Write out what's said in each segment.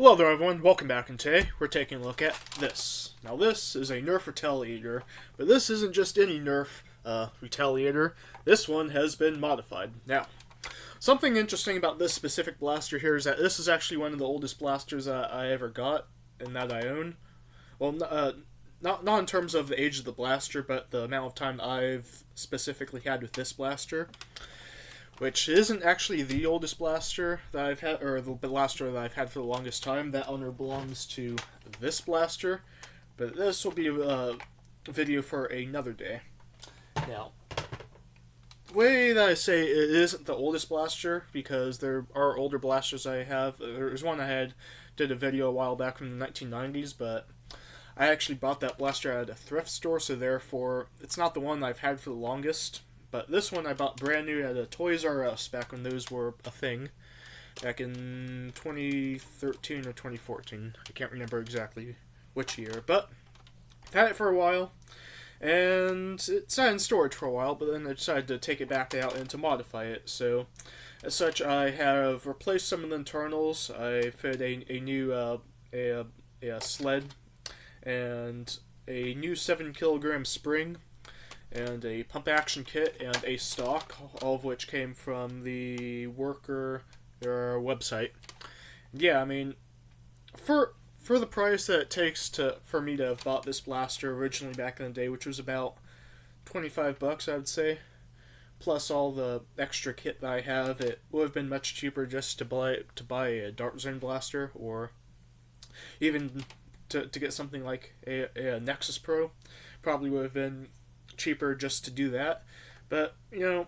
Hello there everyone, welcome back, and today we're taking a look at this. Now this is a Nerf Retaliator, but this isn't just any Nerf Retaliator. This one has been modified. Now, something interesting about this specific blaster here is that this is actually one of the oldest blasters I ever got, and that I own. Well, not in terms of the age of the blaster, but the amount of time I've specifically had with this blaster. Which isn't actually the oldest blaster that I've had, or the blaster that I've had for the longest time. That owner belongs to this blaster, but this will be a video for another day. Now, the way that I say it isn't the oldest blaster, because there are older blasters I have. There's one did a video a while back from the 1990s, but I actually bought that blaster at a thrift store, so therefore it's not the one I've had for the longest. But this one I bought brand new at a Toys R Us back when those were a thing. Back in 2013 or 2014. I can't remember exactly which year. But I've had it for a while. And it sat in storage for a while. But then I decided to take it back out and to modify it. So as such, I have replaced some of the internals. I fitted a new sled. And a new 7kg spring. And a pump action kit, and a stock, all of which came from the their website. Yeah, I mean, for the price that it takes for me to have bought this blaster originally back in the day, which was about $25, I would say, plus all the extra kit that I have, it would have been much cheaper just to buy a Dart Zone blaster, or even to get something like a Nexus Pro. Probably would have been cheaper just to do that, but you know,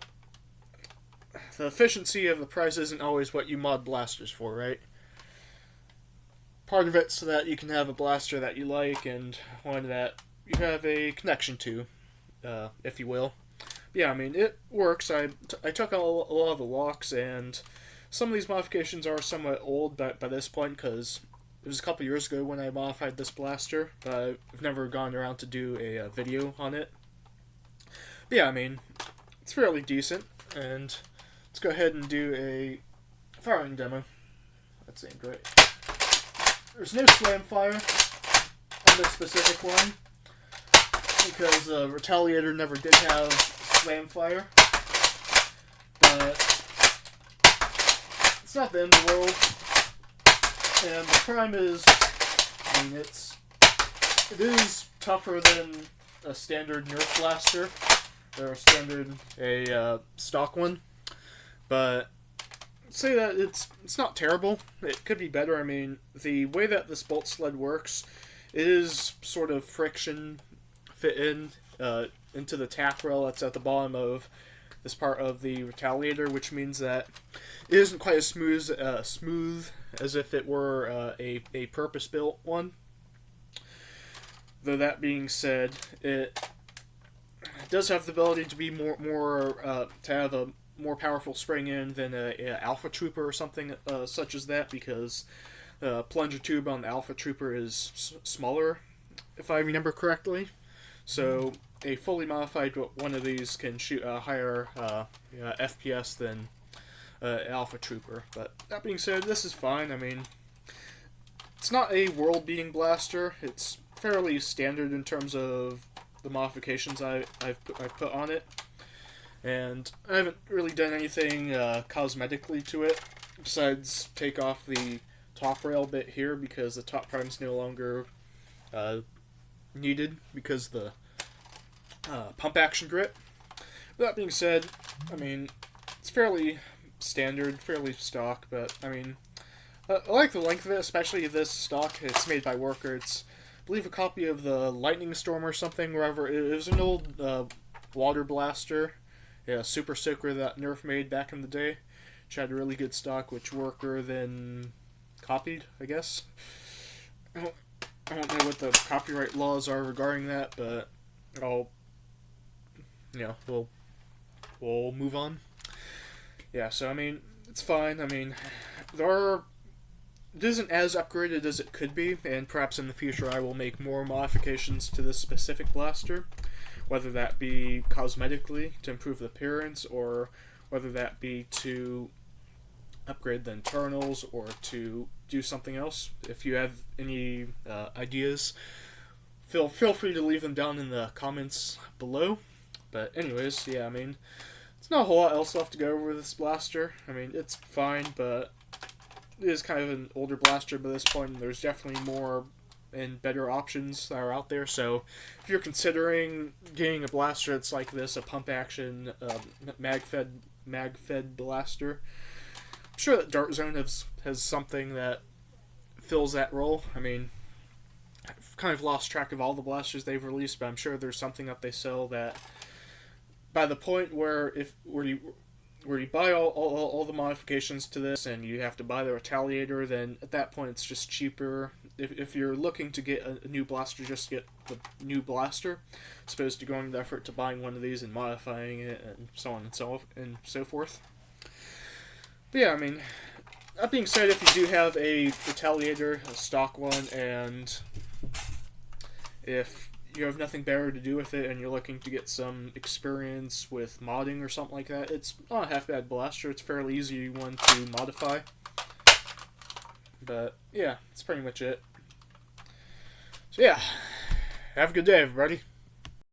the efficiency of the price isn't always what you mod blasters for, right? Part of it's so that you can have a blaster that you like and one that you have a connection to, if you will. Yeah, I mean, it works. I took a lot of the locks, and some of these modifications are somewhat old by this point, because it was a couple years ago when I modified this blaster, but I've never gone around to do a video on it. Yeah, I mean, it's fairly decent, and let's go ahead and do a firing demo. That's ain't great. There's no slam fire on this specific one, because Retaliator never did have slam fire, but it's not the end of the world, and the prime is, I mean, it is tougher than a standard Nerf blaster, or a stock one, but say that it's not terrible. It could be better. I mean, the way that this bolt sled works, it is sort of friction fit into the tack rail that's at the bottom of this part of the Retaliator, which means that it isn't quite as smooth as if it were a purpose-built one. Though that being said, it does have the ability to be to have a more powerful spring end than a Alpha Trooper or something such as that, because the plunger tube on the Alpha Trooper is smaller, if I remember correctly. So a fully modified one of these can shoot a higher FPS than Alpha Trooper. But that being said, this is fine. I mean, it's not a world-beating blaster. It's fairly standard in terms of the modifications I've put on it, and I haven't really done anything cosmetically to it besides take off the top rail bit here, because the top prime's no longer needed because of the pump action grip. That being said, I mean, it's fairly standard, fairly stock, but I mean, I like the length of it, especially this stock. It's made by Worker. It's, I believe, a copy of the Lightning Storm or something, wherever. It was an old water blaster, Super Soaker that Nerf made back in the day, which had a really good stock, which Worker then copied, I guess. I don't know what the copyright laws are regarding that, but we'll move on. Yeah, so I mean, it's fine. I mean, it isn't as upgraded as it could be, and perhaps in the future I will make more modifications to this specific blaster, whether that be cosmetically to improve the appearance, or whether that be to upgrade the internals, or to do something else. If you have any ideas, feel free to leave them down in the comments below. But anyways, yeah, I mean, it's not a whole lot else left to go over with this blaster. I mean, it's fine, but it is kind of an older blaster by this point, and there's definitely more and better options that are out there. So if you're considering getting a blaster that's like this, a pump action mag-fed blaster, I'm sure that Dart Zone has something that fills that role. I mean, I've kind of lost track of all the blasters they've released, but I'm sure there's something that they sell that, by the point where you buy all the modifications to this and you have to buy the Retaliator, then at that point it's just cheaper. If you're looking to get a new blaster, just get the new blaster, as opposed to going to the effort to buying one of these and modifying it and so on and so forth. But yeah, I mean, that being said, if you do have a Retaliator, a stock one, and if you have nothing better to do with it and you're looking to get some experience with modding or something like that, it's not a half bad blaster. It's a fairly easy one to modify. But yeah, that's pretty much it. So yeah, have a good day, everybody.